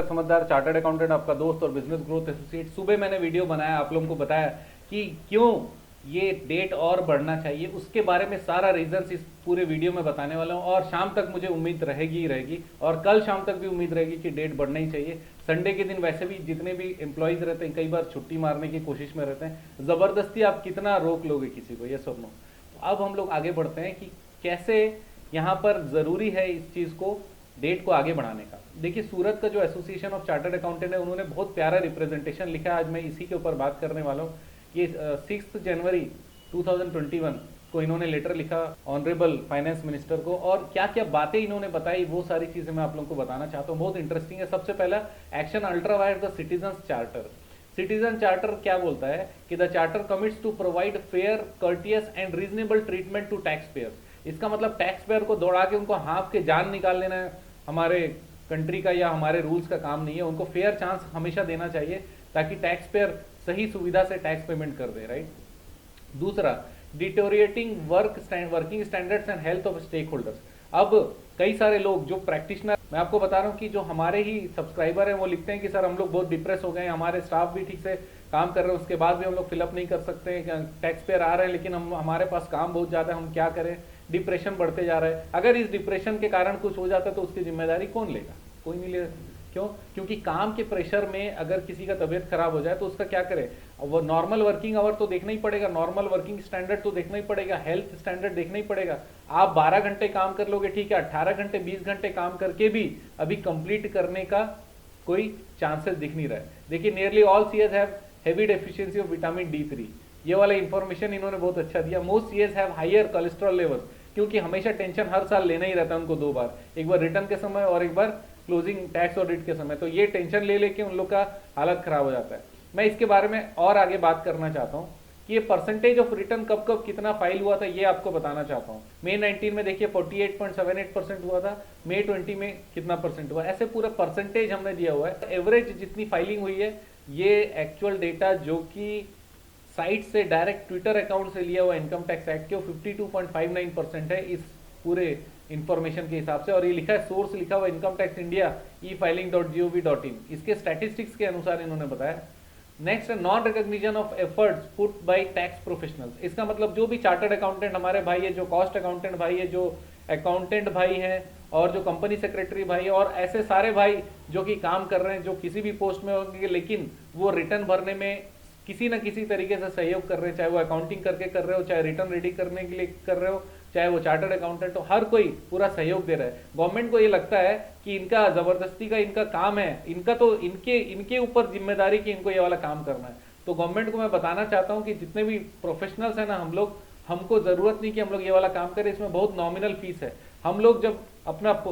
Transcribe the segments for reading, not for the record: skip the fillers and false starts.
समझदार chartered accountant, आपका दोस्त और बिजनेस ग्रोथ एसोसिएट। सुबह मैंने वीडियो बनाया, आप लोगों को बताया कि क्यों ये डेट और बढ़ना चाहिए, उसके बारे में सारा रीजंस इस पूरे वीडियो में बताने वाला हूँ। और शाम तक मुझे उम्मीद रहेगी ही रहेगी, और कल शाम तक भी उम्मीद रहेगी कि डेट बढ़ना ही चाहिए। संडे के दिन वैसे भी जितने भी एम्प्लॉयज रहते हैं कई बार छुट्टी मारने की कोशिश में रहते हैं, जबरदस्ती आप कितना रोक लोगे किसी को, ये सब नो। अब हम लोग आगे बढ़ते हैं कि कैसे यहाँ पर जरूरी है इस चीज को, डेट को आगे बढ़ाने का। देखिए, सूरत का जो एसोसिएशन ऑफ चार्टर्ड अकाउंटेंट है, उन्होंने बहुत प्यारा रिप्रेजेंटेशन लिखा है, आज मैं इसी के ऊपर बात करने वाला हूँ। ये 6 जनवरी 2021 को इन्होंने लेटर लिखा ऑनरेबल फाइनेंस मिनिस्टर को, और क्या क्या बातें इन्होंने बताई वो सारी चीजें मैं आप लोगों को बताना चाहता हूँ, बहुत इंटरेस्टिंग है। सबसे पहला, action ultra wired the citizen charter. Citizen charter क्या बोलता है कि the charter commits to provide fair, courteous and reasonable treatment to tax payers. इसका मतलब टैक्स पेयर को दौड़ा के उनको हाँफ के जान निकाल लेना हमारे कंट्री का या हमारे रूल्स का काम नहीं है। उनको फेयर चांस हमेशा देना चाहिए ताकि टैक्स पेयर सही सुविधा से टैक्स पेमेंट कर दे, राइट। दूसरा, deteriorating working standards and health of stake holders. अब कई सारे लोग जो प्रैक्टिशनर, मैं आपको बता रहा हूँ कि जो हमारे ही सब्सक्राइबर हैं वो लिखते हैं कि सर हम लोग बहुत डिप्रेस हो गए हैं, हमारे स्टाफ भी ठीक से काम कर रहे हैं, उसके बाद भी हम लोग फिलअप नहीं कर सकते, टैक्स पेयर आ रहे हैं लेकिन हमारे पास काम बहुत ज्यादा है, हम क्या करें, डिप्रेशन बढ़ते जा रहा है। अगर इस डिप्रेशन के कारण कुछ हो जाता है तो उसकी जिम्मेदारी कौन लेगा? कोई नहीं लेगा। क्यों? क्योंकि काम के प्रेशर में अगर किसी का तबीयत खराब हो जाए तो उसका क्या करे, वो नॉर्मल वर्किंग आवर तो देखना ही पड़ेगा, नॉर्मल वर्किंग स्टैंडर्ड तो देखना ही पड़ेगा, हेल्थ स्टैंडर्ड देखना ही पड़ेगा। आप 12 घंटे काम कर लोगे ठीक है, 18 घंटे 20 घंटे काम करके भी अभी कंप्लीट करने का कोई चांसेस दिख नहीं रहा है। देखिए, nearly all CS have heavy deficiency of vitamin D3। ये वाला इंफॉर्मेशन इन्होंने बहुत अच्छा दिया। Most CS have higher cholesterol level, क्योंकि हमेशा टेंशन हर साल लेना ही रहता है उनको, 2 बार, एक बार रिटर्न के समय और एक बार क्लोजिंग टैक्स ऑडिट के समय। तो ये टेंशन ले लेके उन लोग का हालत खराब हो जाता है। मैं इसके बारे में और आगे बात करना चाहता हूँ कि ये परसेंटेज ऑफ रिटर्न कब कब कितना फाइल हुआ था, ये आपको बताना चाहता हूँ। मई 19 में देखिए 48.78% हुआ था, मई 20 में कितना परसेंट हुआ, ऐसे पूरा परसेंटेज हमने दिया हुआ है। एवरेज जितनी फाइलिंग हुई है ये एक्चुअल डेटा जो कि साइट से डायरेक्ट ट्विटर अकाउंट से लिया हुआ इनकम टैक्स एक्ट के 52.59% है इस पूरे इंफॉर्मेशन के हिसाब से। और ये लिखा है, सोर्स लिखा हुआ इनकम टैक्स इंडिया e-filing.gov.in, इसके स्टैटिस्टिक्स के अनुसार इन्होंने बताया। Next, non recognition of efforts put buy tax professionals. इसका मतलब जो भी चार्टर्ड अकाउंटेंट हमारे भाई है, जो कॉस्ट अकाउंटेंट भाई है, जो अकाउंटेंट भाई हैं, और जो कंपनी सेक्रेटरी भाई है, और ऐसे सारे भाई जो कि काम कर रहे हैं, जो किसी भी पोस्ट में होंगे लेकिन वो रिटर्न भरने में किसी ना किसी तरीके से सहयोग कर रहे हैं, चाहे वो अकाउंटिंग करके कर रहे हो, चाहे रिटर्न रेडी करने के लिए कर रहे हो, चाहे वो चार्टर्ड अकाउंटेंट हो, हर कोई पूरा सहयोग दे रहा है। गवर्नमेंट को ये लगता है कि इनका जबरदस्ती का इनका काम है, इनका तो इनके ऊपर जिम्मेदारी कि इनको ये वाला काम करना है। तो गवर्नमेंट को मैं बताना चाहता हूँ कि जितने भी प्रोफेशनल्स हैं ना, हम लोग, हमको जरूरत नहीं कि हम लोग ये वाला काम करें, इसमें बहुत नॉमिनल फीस है। हम लोग जब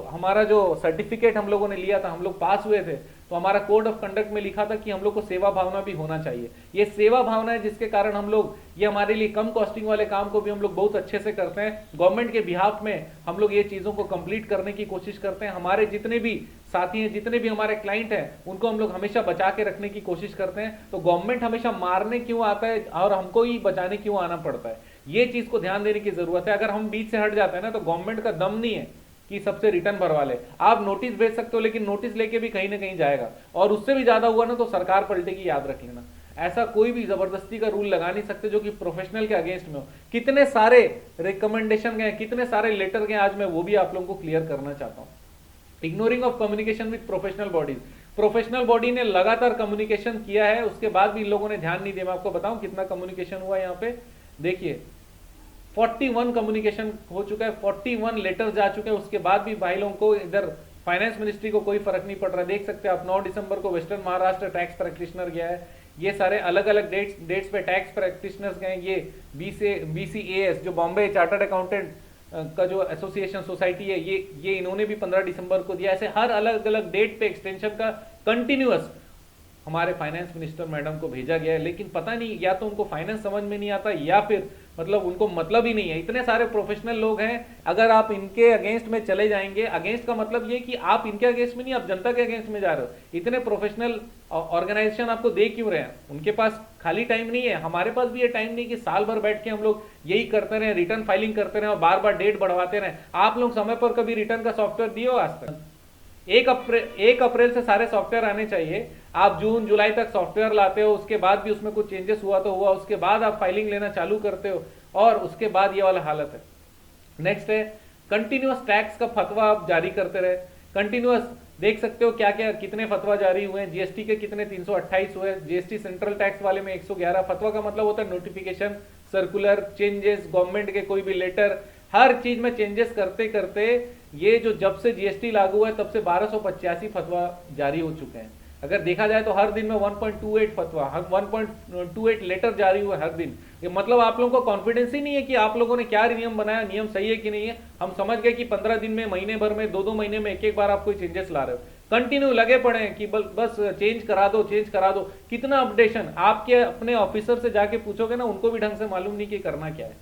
हमारा जो सर्टिफिकेट हम लोगों ने लिया था, हम लोग पास हुए थे, तो हमारा कोड ऑफ कंडक्ट में लिखा था कि हम लोग को सेवा भावना भी होना चाहिए। ये सेवा भावना है जिसके कारण हम लोग, ये हमारे लिए कम कॉस्टिंग वाले काम को भी हम लोग बहुत अच्छे से करते हैं। गवर्नमेंट के बिहाफ में हम लोग ये चीजों को कंप्लीट करने की कोशिश करते हैं। हमारे जितने भी साथी हैं, जितने भी हमारे क्लाइंट हैं, उनको हम लोग हमेशा बचा के रखने की कोशिश करते हैं। तो गवर्नमेंट हमेशा मारने क्यों आता है और हमको ही बचाने क्यों आना पड़ता है, ये चीज को ध्यान देने की जरूरत है। अगर हम बीच से हट जाते हैं ना, तो गवर्नमेंट का दम नहीं है कि सबसे रिटर्न भरवा ले। आप नोटिस भेज सकते हो लेकिन नोटिस लेके भी कहीं ना कहीं जाएगा, और उससे भी ज्यादा हुआ ना तो सरकार पलटेगी, याद रख लेना। ऐसा कोई भी जबरदस्ती का रूल लगा नहीं सकते जो कि प्रोफेशनल के अगेंस्ट में हो। कितने सारे रिकमेंडेशन गए, कितने सारे लेटर गए, आज मैं वो भी आप लोगों को क्लियर करना चाहता हूं। Ignoring of communication with professional bodies. Professional body ने लगातार कम्युनिकेशन किया है, उसके बाद भी इन लोगों ने ध्यान नहीं दिया। मैं आपको बताऊं कितना कम्युनिकेशन हुआ यहाँ पे, देखिए 41 कम्युनिकेशन हो चुका है, 41 लेटर जा चुके हैं, उसके बाद भी भाई लोगों को इधर फाइनेंस मिनिस्ट्री को कोई फर्क नहीं पड़ रहा। देख सकते हैं आप, 9 दिसंबर को वेस्टर्न महाराष्ट्र टैक्स प्रैक्टिशनर गया है, ये सारे अलग अलग डेट्स पे टैक्स प्रैक्टिशनर्स गए। ये BCAS जो बॉम्बे चार्टर्ड अकाउंटेंट का जो एसोसिएशन सोसाइटी है, ये इन्होंने भी 15 दिसंबर को दिया। ऐसे हर अलग अलग डेट पे एक्सटेंशन का कंटिन्यूअस हमारे फाइनेंस मिनिस्टर मैडम को भेजा गया है, लेकिन पता नहीं या तो उनको फाइनेंस समझ में नहीं आता या फिर मतलब उनको मतलब ही नहीं है। इतने सारे प्रोफेशनल लोग हैं, अगर आप इनके अगेंस्ट में चले जाएंगे, अगेंस्ट का मतलब ये कि आप इनके अगेंस्ट में नहीं, आप जनता के अगेंस्ट में जा रहे हो। इतने प्रोफेशनल ऑर्गेनाइजेशन आपको दे क्यों रहे हैं? उनके पास खाली टाइम नहीं है, हमारे पास भी ये टाइम नहीं कि साल भर बैठ के हम लोग यही करते रहे, रिटर्न फाइलिंग करते रहे और बार बार डेट बढ़वाते रहे। आप लोग समय पर कभी रिटर्न का सॉफ्टवेयर दिए हो आज तक? 1 अप्रैल से सारे सॉफ्टवेयर आने चाहिए। आप जून जुलाई तक सॉफ्टवेयर लाते हो, उसके बाद भी उसमें कुछ चेंजेस हुआ तो हुआ, उसके बाद आप फाइलिंग लेना चालू करते हो और उसके बाद ये वाला हालत है। नेक्स्ट है कंटिन्यूअस टैक्स का फतवा आप जारी करते रहे। कंटिन्यूअस देख सकते हो क्या क्या कितने फतवा जारी हुए हैं। जीएसटी के कितने 328 हुए, जीएसटी सेंट्रल टैक्स वाले में 111। फतवा का मतलब होता है नोटिफिकेशन, सर्कुलर, चेंजेस, गवर्नमेंट के कोई भी लेटर, हर चीज में चेंजेस करते करते ये जो जब से जीएसटी लागू है तब से 1285 फतवा जारी हो चुके हैं। अगर देखा जाए तो हर दिन में 1.28 फतवा, 1.28 लेटर जारी हुए हर दिन। ये मतलब आप लोगों को कॉन्फिडेंस ही नहीं है कि आप लोगों ने क्या नियम बनाया, नियम सही है कि नहीं है। हम समझ गए कि 15 दिन में, महीने भर में, 2-2 महीने में एक बार आप कोई चेंजेस ला रहे हो। कंटिन्यू लगे पड़े हैं कि बस चेंज करा दो, चेंज करा दो। कितना अपडेशन आपके अपने ऑफिसर से जाके पूछोगे ना, उनको भी ढंग से मालूम नहीं कि करना क्या है।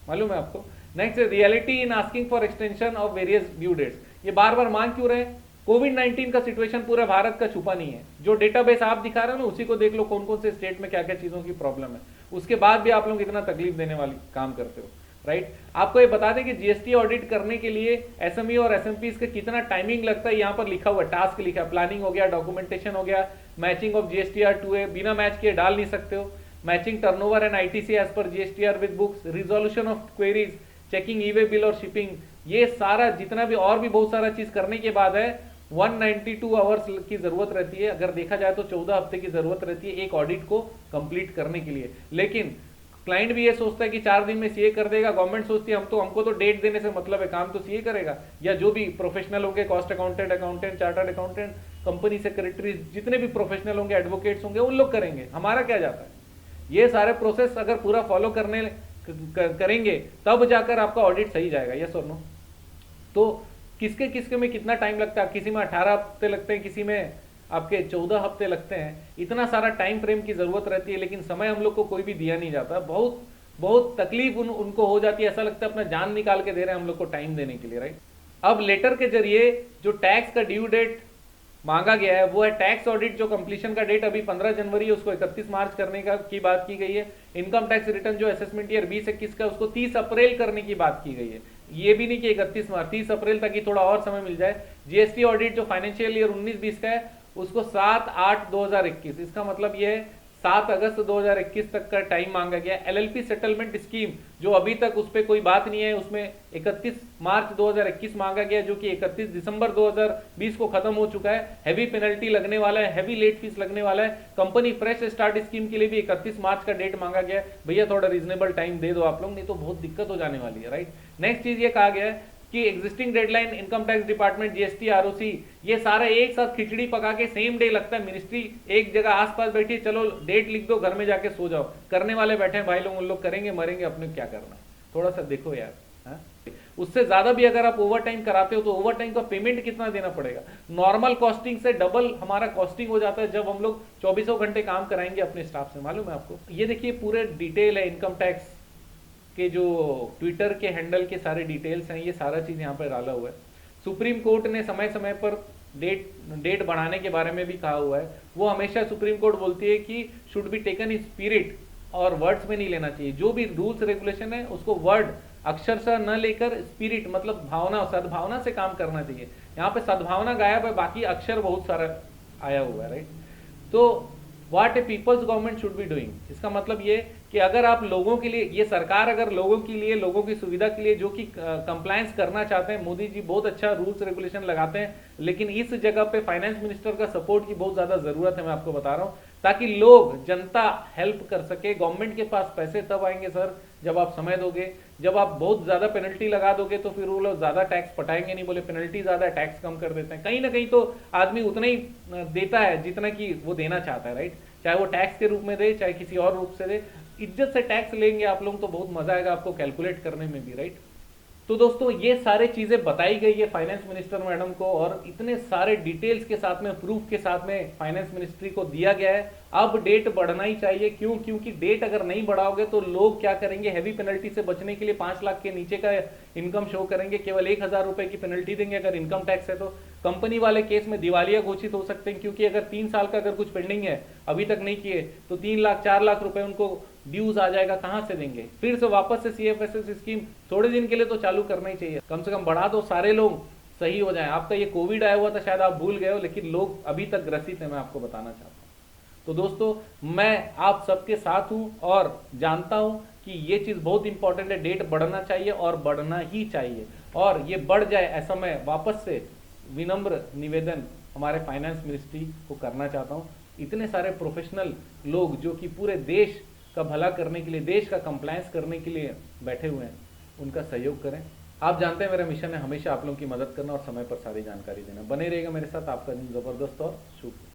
मालूम है आपको। Next, reality in asking for extension of various due dates. ये बार बार मांग क्यों रहे हैं? कोविड-19 का सिचुएशन पूरा भारत का छुपा नहीं है। जो डेटाबेस आप दिखा रहे हो ना, उसी को देख लो कौन कौन से स्टेट में क्या क्या चीजों की प्रॉब्लम है। उसके बाद भी आप लोग इतना तकलीफ देने वाली काम करते हो, राइट। आपको ये बता दें कि जीएसटी ऑडिट करने के लिए एसएमई और एसएमपी का कितना टाइमिंग लगता है, यहाँ पर लिखा हुआ, टास्क लिखा है। प्लानिंग हो गया, डॉक्यूमेंटेशन हो गया, matching of GSTR two A, बिना मैच किए डाल नहीं सकते हो। Matching turnover and ITC as per GSTR with books, resolution of queries, checking e way bill और शिपिंग, ये सारा जितना भी और भी बहुत सारा चीज करने के बाद है 192 आवर्स की जरूरत रहती है। अगर देखा जाए तो 14 हफ्ते की जरूरत रहती है एक ऑडिट को कंप्लीट करने के लिए। लेकिन क्लाइंट भी ये सोचता है कि 4 दिन में सीए कर देगा, गवर्नमेंट सोचती है हमको तो डेट देने से मतलब है, काम तो सीए करेगा। या जो भी प्रोफेशनल होंगे, cost accountant, accountant, chartered accountant, company secretary, जितने भी प्रोफेशनल होंगे, एडवोकेट्स होंगे, उन लोग करेंगे। हमारा क्या जाता है? ये सारे प्रोसेस अगर पूरा फॉलो करेंगे तब जाकर आपका ऑडिट सही जाएगा। यस और नो? तो किसके किसके में कितना टाइम लगता है? किसी में 18 हफ्ते लगते हैं, किसी में आपके 14 हफ्ते लगते हैं। इतना सारा टाइम फ्रेम की जरूरत रहती है, लेकिन समय हम लोग को कोई भी दिया नहीं जाता। बहुत बहुत तकलीफ उनको हो जाती है। ऐसा लगता है अपना जान निकाल के दे रहे हैं हम लोग को टाइम देने के लिए, राइट। अब लेटर के जरिए जो टैक्स का ड्यू डेट मांगा गया है वो है टैक्स ऑडिट, जो कंप्लीशन का डेट अभी 15 जनवरी है, उसको 31 मार्च करने की बात की गई है। इनकम टैक्स रिटर्न जो असेसमेंट ईयर 20-21 का, उसको 30 अप्रैल करने की बात की गई है। ये भी नहीं कि 31 मार्च, 30 अप्रैल तक ही थोड़ा और समय मिल जाए। जीएसटी ऑडिट जो फाइनेंशियल ईयर 19-20 का है उसको 7/8/2021, इसका मतलब ये है 7 अगस्त 2021 तक का टाइम मांगा गया। एलएलपी सेटलमेंट स्कीम जो अभी तक उस पर कोई बात नहीं है, उसमें 31 मार्च 2021 मांगा गया, जो कि 31 दिसंबर 2020 को खत्म हो चुका है। हैवी पेनल्टी लगने वाला है, हैवी लेट फीस लगने वाला है। कंपनी फ्रेश स्टार्ट स्कीम के लिए भी 31 मार्च का डेट मांगा गया है। भैया थोड़ा रीजनेबल टाइम दे दो आप लोग, नहीं तो बहुत दिक्कत हो जाने वाली है, राइट। नेक्स्ट चीज ये कहा गया है कि existing deadline, income tax department, GST, ROC, ये सारा एक साथ खिचड़ी पका के सेम डे लगता है। मिनिस्ट्री एक जगह आसपास बैठी, चलो डेट लिख दो, घर में जाके सो जाओ। करने वाले बैठे हैं भाई लोग, उन लोग करेंगे, मरेंगे, अपने क्या करना। थोड़ा सा देखो यार, हा? उससे ज्यादा भी अगर आप ओवर टाइम कराते हो तो ओवर टाइम का पेमेंट कितना देना पड़ेगा? नॉर्मल कॉस्टिंग से डबल हमारा कॉस्टिंग हो जाता है जब हम लोग 24 घंटे काम कराएंगे अपने स्टाफ से। मालूम है आपको? ये देखिए पूरे डिटेल है इनकम टैक्स के, जो ट्विटर के हैंडल के सारे डिटेल्स हैं, ये सारा चीज यहाँ पर डाला हुआ है। सुप्रीम कोर्ट ने समय समय पर डेट बढ़ाने के बारे में भी कहा हुआ है। वो हमेशा सुप्रीम कोर्ट बोलती है कि should be taken in spirit, और वर्ड्स में नहीं लेना चाहिए। जो भी रूल्स रेगुलेशन है उसको वर्ड अक्षरशः न लेकर स्पिरिट मतलब भावना, सद्भावना से काम करना चाहिए। यहाँ पे सद्भावना गायब है, बाकी अक्षर बहुत सारा आया हुआ है, राइट। तो what a people's government should be doing, इसका मतलब ये कि अगर आप लोगों के लिए, ये सरकार अगर लोगों के लिए, लोगों की सुविधा के लिए जो कि कंप्लायंस करना चाहते हैं, मोदी जी बहुत अच्छा रूल्स रेगुलेशन लगाते हैं, लेकिन इस जगह पे फाइनेंस मिनिस्टर का सपोर्ट की बहुत ज्यादा जरूरत है। मैं आपको बता रहा हूं, ताकि लोग, जनता हेल्प कर सके। गवर्नमेंट के पास पैसे तब आएंगे सर जब आप समय दोगे। जब आप बहुत ज्यादा पेनल्टी लगा दोगे तो फिर वो लोग ज्यादा टैक्स पटाएंगे नहीं, बोले पेनल्टी ज्यादा है, टैक्स कम कर देते हैं। कहीं ना कहीं तो आदमी उतना ही देता है जितना कि वो देना चाहता है, राइट। चाहे वो टैक्स के रूप में दे, चाहे किसी और रूप से दे, इज्जत से टैक्स लेंगे आप लोग तो बहुत मजा आएगा आपको कैलकुलेट करने में भी, राइट। तो दोस्तों ये सारे चीजें बताई गई है फाइनेंस मिनिस्टर मैडम को, और इतने सारे डिटेल्स के साथ में, प्रूफ के साथ में फाइनेंस मिनिस्ट्री को दिया गया है। अब डेट बढ़ना ही चाहिए। क्यों? क्योंकि डेट अगर नहीं बढ़ाओगे तो लोग क्या करेंगे, हैवी पेनल्टी से बचने के लिए 5 लाख के नीचे का इनकम शो करेंगे, केवल 1000 रुपए की पेनल्टी देंगे अगर इनकम टैक्स है तो। कंपनी वाले केस में दिवालिया घोषित हो सकते हैं, क्योंकि अगर 3 साल का अगर कुछ पेंडिंग है अभी तक नहीं किए तो 3 लाख 4 लाख रुपए उनको ड्यूज आ जाएगा। कहां से देंगे? फिर से वापस से सीएफएसएस स्कीम थोड़े दिन के लिए तो चालू करना ही चाहिए, कम से कम बढ़ा दो। सारे लोग सही हो जाएं। आपका ये कोविड आया हुआ था, शायद आप भूल गए हो, लेकिन लोग अभी तक ग्रसित हैं, मैं आपको बताना चाहता हूँ। तो दोस्तों, मैं आप सबके साथ हूं और जानता हूं कि ये चीज़ बहुत इंपॉर्टेंट है, डेट बढ़ना चाहिए और बढ़ना ही चाहिए, और ये बढ़ जाए ऐसा मैं वापस से विनम्र निवेदन हमारे फाइनेंस मिनिस्ट्री को करना चाहता हूं। इतने सारे प्रोफेशनल लोग जो कि पूरे देश का भला करने के लिए, देश का कंप्लायंस करने के लिए बैठे हुए हैं, उनका सहयोग करें। आप जानते हैं मेरा मिशन है हमेशा आप लोगों की मदद करना और समय पर सारी जानकारी देना। बने रहेगा मेरे साथ, आपका दिन जबरदस्त और शुभ।